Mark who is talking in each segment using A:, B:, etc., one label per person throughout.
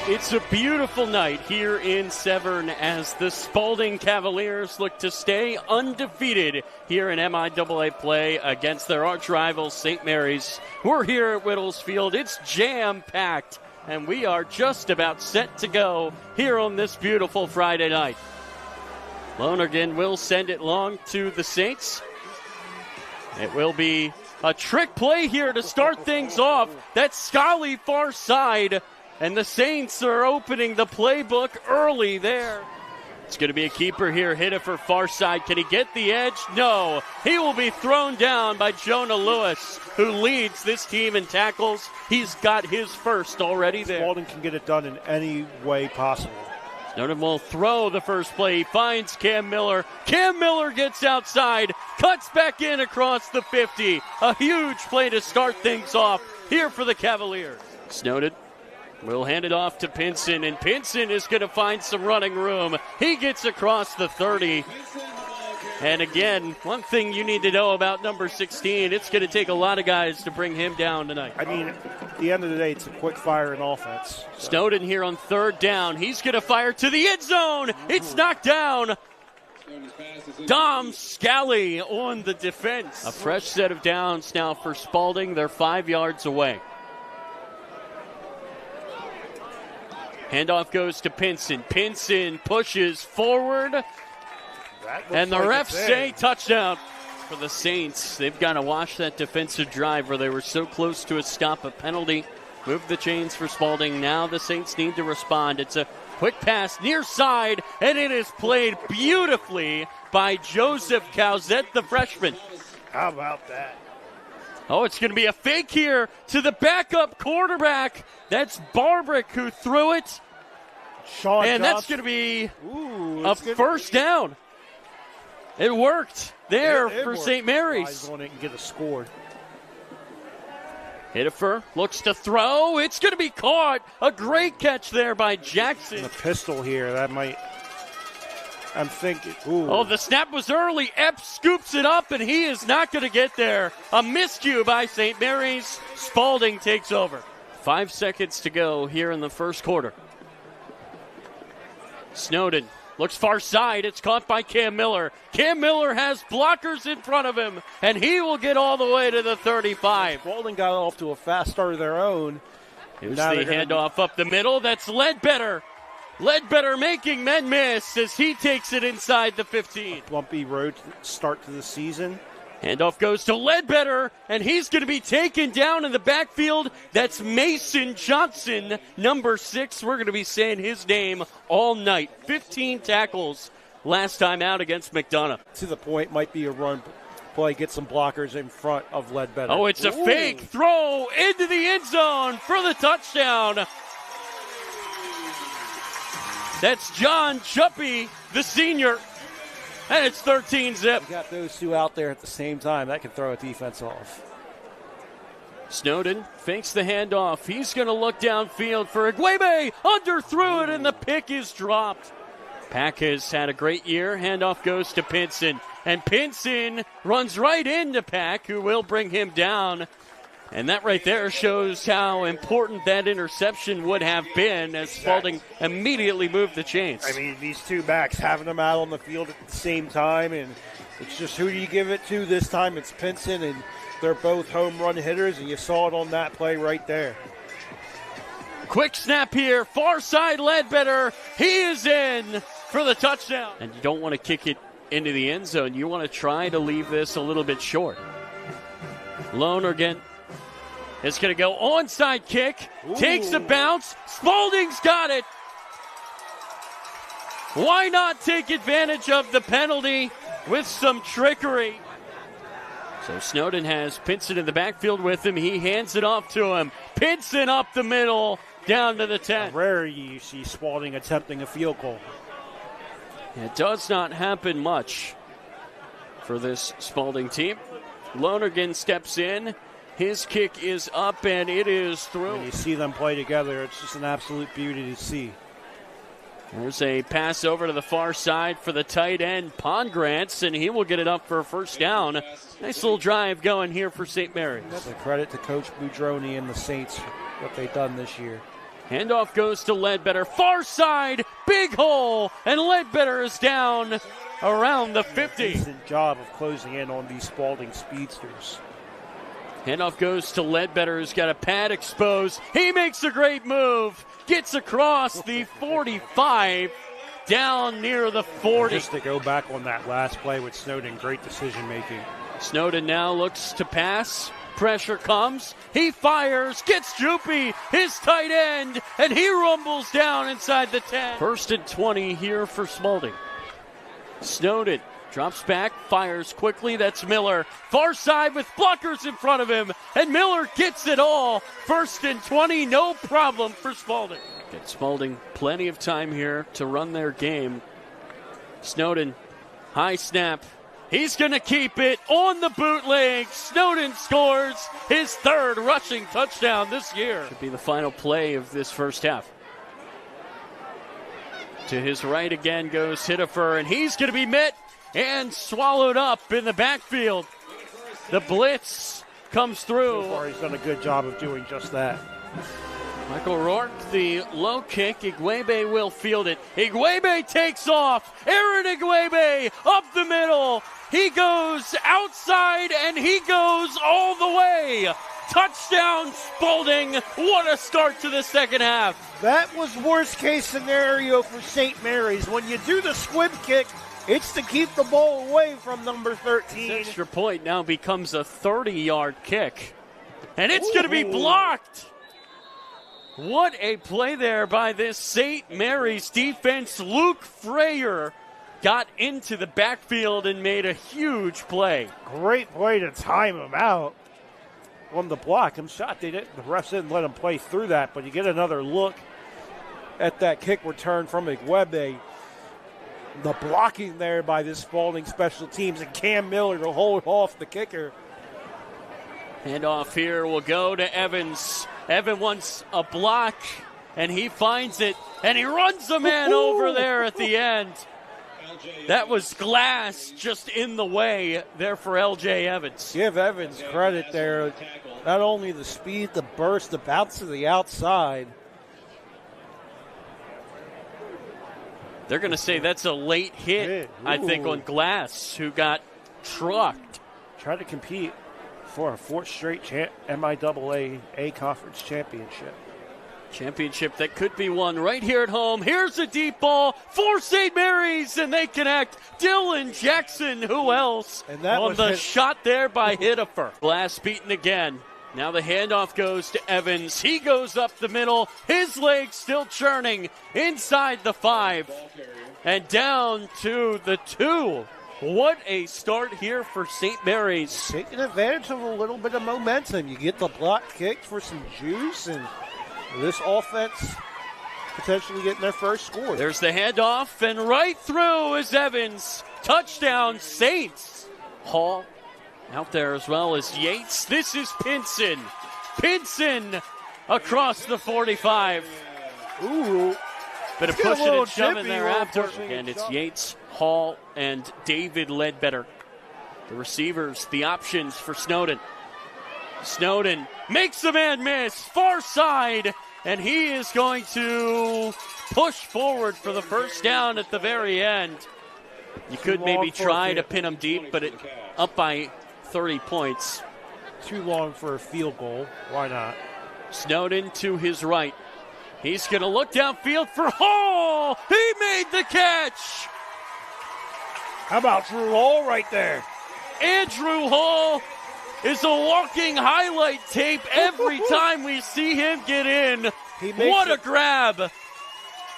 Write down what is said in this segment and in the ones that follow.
A: It's a beautiful night here in Severn as the Spalding Cavaliers look to stay undefeated here in MIAA play against their arch rivals, St. Mary's. We're here at Whittles Field. It's jam-packed, and we are just about set to go here on this beautiful Friday night. Lonergan will send it long to the Saints. It will be a trick play here to start things off. That's Scully far side. And the Saints are opening the playbook early there. It's going to be a keeper here. Hit it for far side. Can he get the edge? No. He will be thrown down by Jonah Lewis, who leads this team in tackles. He's got his first already there.
B: Spalding can get it done in any way possible.
A: Snowden will throw the first play. He finds Cam Miller. Cam Miller gets outside, cuts back in across the 50. A huge play to start things off here for the Cavaliers. Snowden will hand it off to Pinson, and Pinson is going to find some running room. He gets across the 30. And again, one thing you need to know about number 16, it's going to take a lot of guys to bring him down tonight.
B: I mean, at the end of the day, it's a quick fire in offense. So.
A: Snowden here on third down. He's going to fire to the end zone. It's knocked down. Dom Scally on the defense. A fresh set of downs now for Spalding. They're 5 yards away. Handoff goes to Pinson. Pinson pushes forward. And the refs say touchdown for the Saints. They've got to wash that defensive drive where they were so close to a penalty. Move the chains for Spalding. Now the Saints need to respond. It's a quick pass near side, and it is played beautifully by Joseph Cowzet, the freshman.
B: How about that?
A: Oh, it's going to be a fake here to the backup quarterback. That's Barbrick who threw it. And that's going to be a first down. It worked there for St. Mary's.
B: He's going to get a score.
A: Hitifer looks to throw. It's going to be caught. A great catch there by Jackson.
B: The pistol here, that might... I'm thinking, ooh.
A: Oh, the snap was early. Epps scoops it up, and he is not going to get there. A miscue by St. Mary's. Spalding takes over. 5 seconds to go here in the first quarter. Snowden looks far side. It's caught by Cam Miller. Cam Miller has blockers in front of him, and he will get all the way to the 35.
B: Spalding got off to a fast start of their own.
A: Here's the handoff up the middle. That's Ledbetter. Ledbetter making men miss as he takes it inside the 15.
B: A bumpy road start to the season.
A: Handoff goes to Ledbetter, and he's going to be taken down in the backfield. That's Mason Johnson, number 6. We're going to be saying his name all night. 15 tackles last time out against McDonough.
B: To the point, might be a run play, get some blockers in front of Ledbetter.
A: Oh, it's a fake throw into the end zone for the touchdown. That's John Chuppy, the senior. And it's 13-zip.
B: You got those two out there at the same time. That can throw a defense off.
A: Snowden fakes the handoff. He's going to look downfield for Igwebe. Underthrew it, and the pick is dropped. Pack has had a great year. Handoff goes to Pinson. And Pinson runs right into Pack, who will bring him down. And that right there shows how important that interception would have been as Spalding immediately moved the chains.
B: I mean, these two backs having them out on the field at the same time, and it's just who do you give it to this time? It's Pinson, and they're both home run hitters, and you saw it on that play right there.
A: Quick snap here, far side Ledbetter. He is in for the touchdown. And you don't want to kick it into the end zone. You want to try to leave this a little bit short. Lonergan. It's going to go onside kick. Takes a bounce. Spalding's got it. Why not take advantage of the penalty with some trickery? So Snowden has Pinson in the backfield with him. He hands it off to him. Pinson up the middle, down to the 10.
B: Rare you see Spalding attempting a field goal.
A: It does not happen much for this Spalding team. Lonergan steps in. His kick is up, and it is through.
B: When you see them play together, it's just an absolute beauty to see.
A: There's a pass over to the far side for the tight end, Pongrants, and he will get it up for a first down. Nice little drive going here for St. Mary's.
B: That's a credit to Coach Boudroni and the Saints, what they've done this year.
A: Handoff goes to Ledbetter. Far side, big hole, and Ledbetter is down around the 50.
B: Decent job of closing in on these Spalding speedsters.
A: Handoff goes to Ledbetter, who's got a pad exposed. He makes a great move. Gets across the 45, down near the 40.
B: Just to go back on that last play with Snowden, great decision making.
A: Snowden now looks to pass. Pressure comes. He fires, gets Droopy, his tight end, and he rumbles down inside the 10. 1st and 20 here for Spalding. Snowden drops back, fires quickly. That's Miller. Far side with blockers in front of him, and Miller gets it all. 1st and 20, no problem for Spalding. Get Spalding plenty of time here to run their game. Snowden, high snap. He's going to keep it on the bootleg. Snowden scores his 3rd rushing touchdown this year. Could be the final play of this first half. To his right again goes Hitifer, and he's going to be met and swallowed up in the backfield. The blitz comes through.
B: So far, he's done a good job of doing just that.
A: Michael Rourke, the low kick. Igwebe will field it. Igwebe takes off. Aaron Igwebe up the middle. He goes outside, and he goes all the way. Touchdown, Spalding. What a start to the second half.
B: That was worst case scenario for St. Mary's. When you do the squib kick, it's to keep the ball away from number 13.
A: This extra point now becomes a 30-yard kick. And it's going to be blocked. What a play there by this St. Mary's defense. Luke Freyer got into the backfield and made a huge play.
B: Great play to time him out on the block. I'm shot. The refs didn't let him play through that, but you get another look at that kick return from Igwebe. The blocking there by this Spalding special teams, and Cam Miller to hold off the kicker.
A: Handoff here will go to Evans. Evan wants a block, and he finds it, and he runs the man over there at the end. That was glass just in the way there for L.J. Evans.
B: Give Evans credit there. Not only the speed, the burst, the bounce to the outside.
A: They're going to say that's a late hit, I think, on Glass, who got trucked.
B: Trying to compete for a 4th straight MIAA A Conference championship.
A: Championship that could be won right here at home. Here's a deep ball for St. Mary's, and they connect. Dylan Jackson, who else?
B: And that
A: on
B: was
A: the shot there by Hitifer. Glass beaten again. Now the handoff goes to Evans. He goes up the middle. His legs still churning inside the 5 and down to the 2. What a start here for St. Mary's.
B: Taking advantage of a little bit of momentum. You get the block kicked for some juice, and this offense potentially getting their first score.
A: There's the handoff, and right through is Evans. Touchdown, Saints. Hall out there as well as Yates. This is Pinson. Pinson across the 45.
B: Ooh.
A: Bit of pushing and shoving there after. And it's Yates, Hall, and David Ledbetter. The receivers, the options for Snowden. Snowden makes the man miss. Far side. And he is going to push forward for the first down at the very end. You could maybe try to pin him deep, but it up by 30 points.
B: Too long for a field goal. Why not?
A: Snowden to his right. He's going to look downfield for Hall. He made the catch.
B: How about Drew Hall right there?
A: Andrew Hall is a walking highlight tape every time we see him get in. What a grab.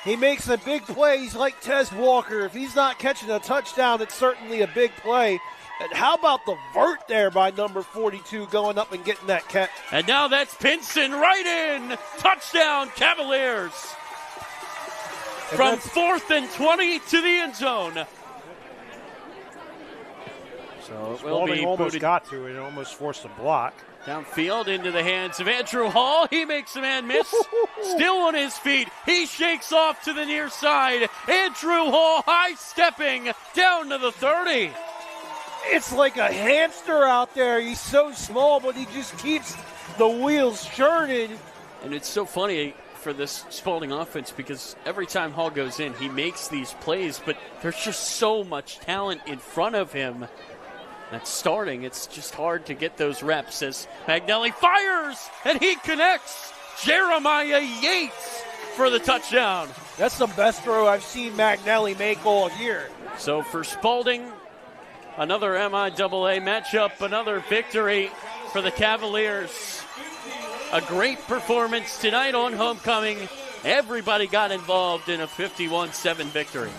B: He makes a big play. He's like Tez Walker. If he's not catching a touchdown, it's certainly a big play. And how about the vert there by number 42 going up and getting that catch?
A: And now that's Pinson right in. Touchdown, Cavaliers. From 4th and 20 to the end zone. So it will be
B: almost
A: booted.
B: Got to it. Almost forced a block.
A: Downfield into the hands of Andrew Hall. He makes a man miss. Still on his feet. He shakes off to the near side. Andrew Hall high-stepping down to the 30.
B: It's like a hamster out there. He's so small, but he just keeps the wheels churning.
A: And it's so funny. for this Spalding offense because every time Hall goes in, he makes these plays, but there's just so much talent in front of him that's starting. It's just hard to get those reps as Magnelli fires, and he connects. Jeremiah Yates for the touchdown.
B: That's the best throw I've seen Magnelli make all year.
A: So for Spalding, another MIAA matchup, another victory for the Cavaliers. A great performance tonight on homecoming. Everybody got involved in a 51-7 victory.